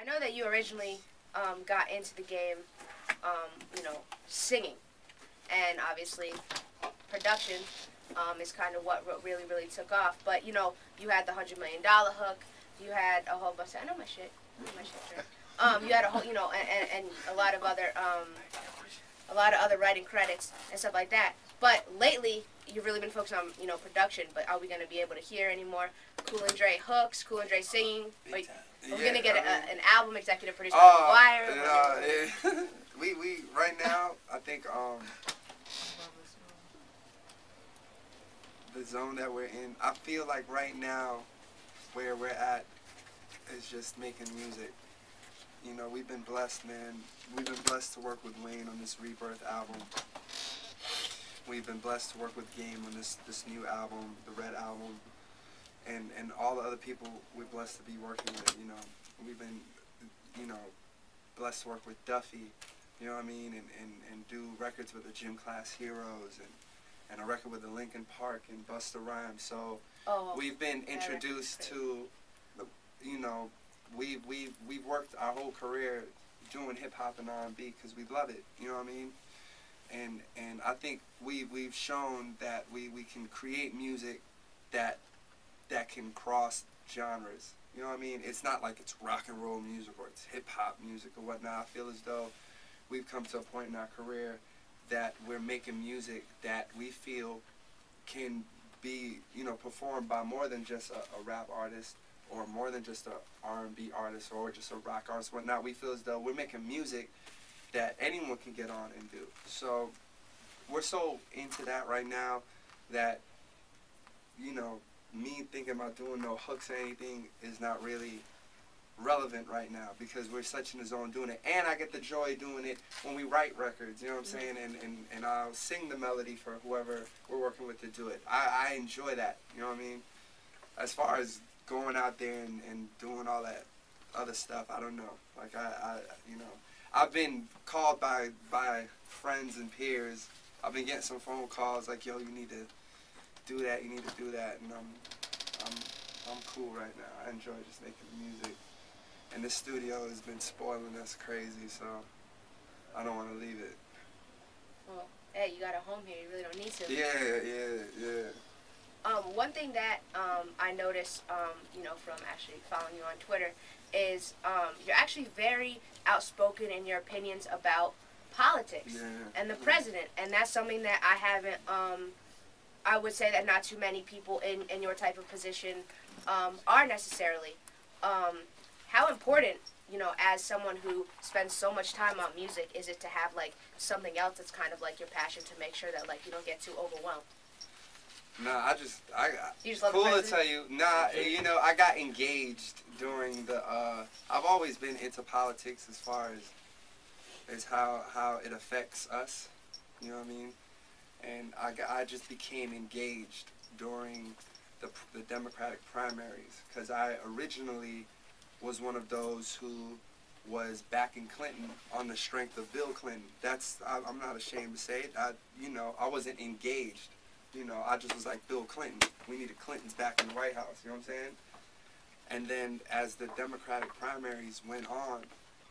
I know that you originally got into the game, you know, singing, and obviously production is kind of what really, really took off. But you know, you had the $100 million hook. You had a whole bunch. I know my shit. My shit's right. You had a whole, you know, and a lot of other writing credits and stuff like that. But lately, you've really been focused on, you know, production. But are we gonna be able to hear any more Cool and Dre hooks, Cool and Dre singing? Are we gonna get an album executive produced by Maguire? We right now, I think the zone that we're in, I feel like right now where we're at is just making music. You know, we've been blessed, man. We've been blessed to work with Wayne on this Rebirth album. We've been blessed to work with Game on this new album, the Red album, and all the other people we're blessed to be working with. You know, we've been, you know, blessed to work with Duffy, you know what I mean, and do records with the Gym Class Heroes and a record with the Linkin Park and Busta Rhymes. So we've been introduced to, you know, we've worked our whole career doing hip hop and R&B because we love it. You know what I mean? And I think we've shown that we can create music that can cross genres. You know what I mean? It's not like it's rock and roll music or it's hip hop music or whatnot. I feel as though we've come to a point in our career that we're making music that we feel can be, you know, performed by more than just a rap artist or more than just a R&B artist or just a rock artist, whatnot. We feel as though we're making music that anyone can get on and do. So we're so into that right now that, you know, me thinking about doing no hooks or anything is not really relevant right now because we're such in the zone doing it. And I get the joy doing it when we write records, you know what I'm saying? And I'll sing the melody for whoever we're working with to do it. I enjoy that, you know what I mean? As far as going out there and doing all that other stuff, I don't know. Like, you know, I've been called by friends and peers. I've been getting some phone calls like, yo, you need to do that, you need to do that, and I'm cool right now. I enjoy just making music. And the studio has been spoiling us crazy, so I don't want to leave it. Well, hey, you got a home here. You really don't need to. Yeah. One thing that I noticed, you know, from actually following you on Twitter, is you're actually very outspoken in your opinions about politics and the president, and that's something that I haven't. I would say that not too many people in your type of position are necessarily. How important, you know, as someone who spends so much time on music, is it to have like something else that's kind of like your passion to make sure that like you don't get too overwhelmed? Nah, you just love cool the to tell you. Nah, you know, I got engaged during the. I've always been into politics as far as how it affects us. You know what I mean? And I just became engaged during the Democratic primaries because I originally was one of those who was backing Clinton on the strength of Bill Clinton. I'm not ashamed to say it. You know, I wasn't engaged. You know, I just was like, Bill Clinton. We needed Clintons back in the White House. You know what I'm saying? And then as the Democratic primaries went on,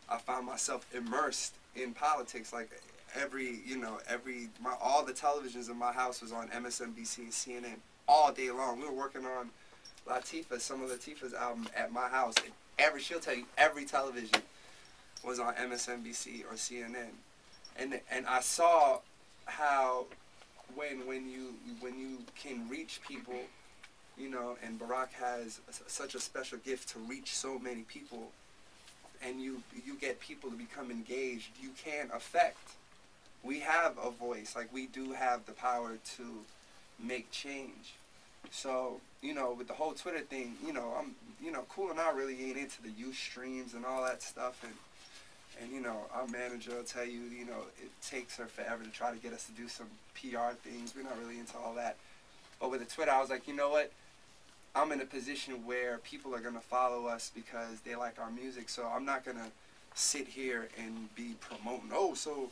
I found myself immersed in politics. Like all the televisions in my house was on MSNBC and CNN all day long. We were working on some of Latifah's album at my house. And she'll tell you, every television was on MSNBC or CNN. And I saw how when you can reach people, you know, and Barack has such a special gift to reach so many people, and you get people to become engaged, you can affect. We have a voice, like we do have the power to make change. So, you know, with the whole Twitter thing, you know, Cool and I really ain't into the youth streams and all that stuff, and you know, our manager will tell you, you know, it takes her forever to try to get us to do some PR things. We're not really into all that. But with the Twitter, I was like, you know what? I'm in a position where people are gonna follow us because they like our music, so I'm not gonna sit here and be promoting, oh, so,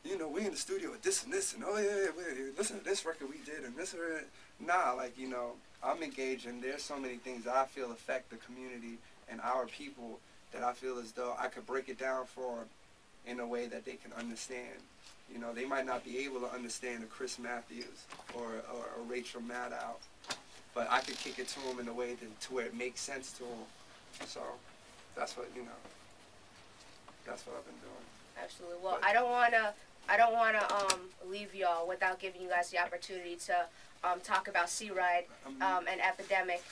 you know, we in the studio with this and this, and oh yeah, listen to this record we did, and this or nah, like, you know, I'm engaged, and there's so many things that I feel affect the community and our people that I feel as though I could break it down for them in a way that they can understand. You know, they might not be able to understand a Chris Matthews or a Rachel Maddow, but I could kick it to them in a way to where it makes sense to them. So that's what, you know, that's what I've been doing. Absolutely. Well, I don't wanna leave y'all without giving you guys the opportunity to talk about Sea Ride and Epidemic,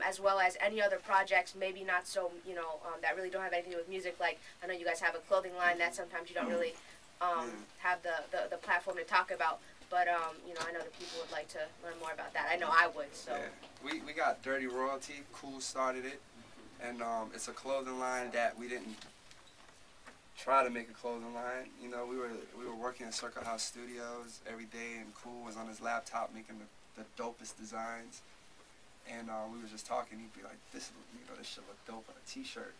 as well as any other projects, maybe not so, you know, that really don't have anything to do with music. Like, I know you guys have a clothing line that sometimes you don't really have the platform to talk about. But, you know, I know that people would like to learn more about that. I know I would, so. Yeah. We got Dirty Royalty. Cool started it. And it's a clothing line that we didn't try to make a clothing line. You know, we were working in Circle House Studios every day, and Cool was on his laptop making the dopest designs. And we were just talking. He'd be like, "This, you know, this should look dope on a T-shirt."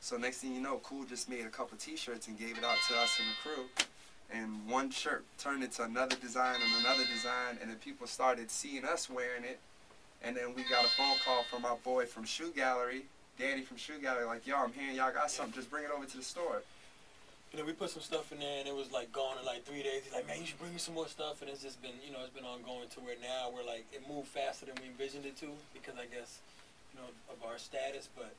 So next thing you know, Cool just made a couple T-shirts and gave it out to us and the crew. And one shirt turned into another design and another design, and then people started seeing us wearing it. And then we got a phone call from our boy from Shoe Gallery, Danny from Shoe Gallery, like, "Yo, I'm hearing y'all got something. Just bring it over to the store." You know, we put some stuff in there, and it was like gone in like 3 days. He's like, "Man, you should bring me some more stuff." And it's just been, you know, it's been ongoing to where now we're like, it moved faster than we envisioned it to, because I guess, you know, of our status. But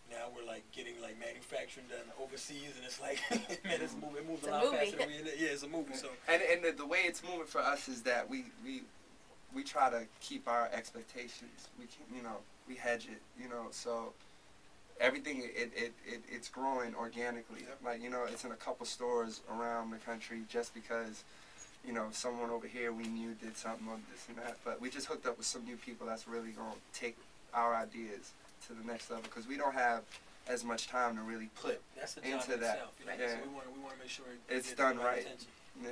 now we're like getting like manufacturing done overseas, and it's like, man, it moves a lot faster than we. Yeah, it's a movie. So and the way it's moving for us is that we try to keep our expectations. We can, you know, we hedge it, you know, so. Everything, it's growing organically. Like, you know, it's in a couple stores around the country just because, you know, someone over here we knew did something of this and that. But we just hooked up with some new people that's really going to take our ideas to the next level, because we don't have as much time to really put into that. Itself, you know? Yeah. So we want to make sure it's done right. Yeah.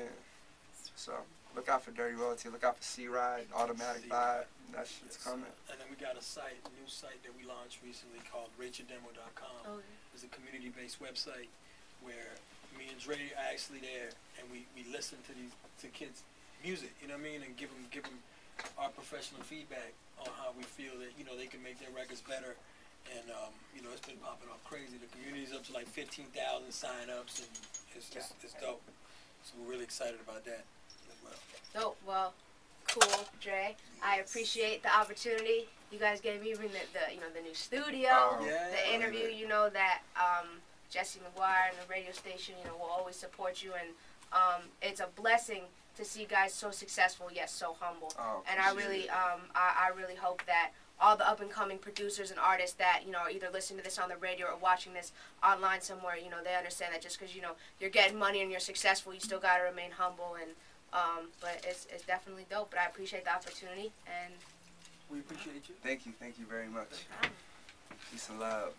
So look out for Dirty Royalty. Look out for Sea Ride, Automatic Buy. That shit's coming. And then we got a new site that we launched recently called RachelDemo.com. Okay. It's a community-based website where me and Dre are actually there, and we listen to kids' music, you know what I mean, and give them our professional feedback on how we feel that, you know, they can make their records better. And you know, it's been popping off crazy. The community's up to like 15,000 sign-ups, and it's dope. So we're really excited about that as well. Dope. Well, cool, Dre. I appreciate the opportunity you guys gave me, even the new studio, the interview. You know that Jessie Maguire and the radio station, you know, will always support you, and it's a blessing to see you guys so successful yet so humble. And I really, I really hope that all the up-and-coming producers and artists that, you know, are either listening to this on the radio or watching this online somewhere, you know, they understand that just because, you know, you're getting money and you're successful, you still got to remain humble. And but it's definitely dope. But I appreciate the opportunity, and we appreciate you. Thank you very much. Peace and love.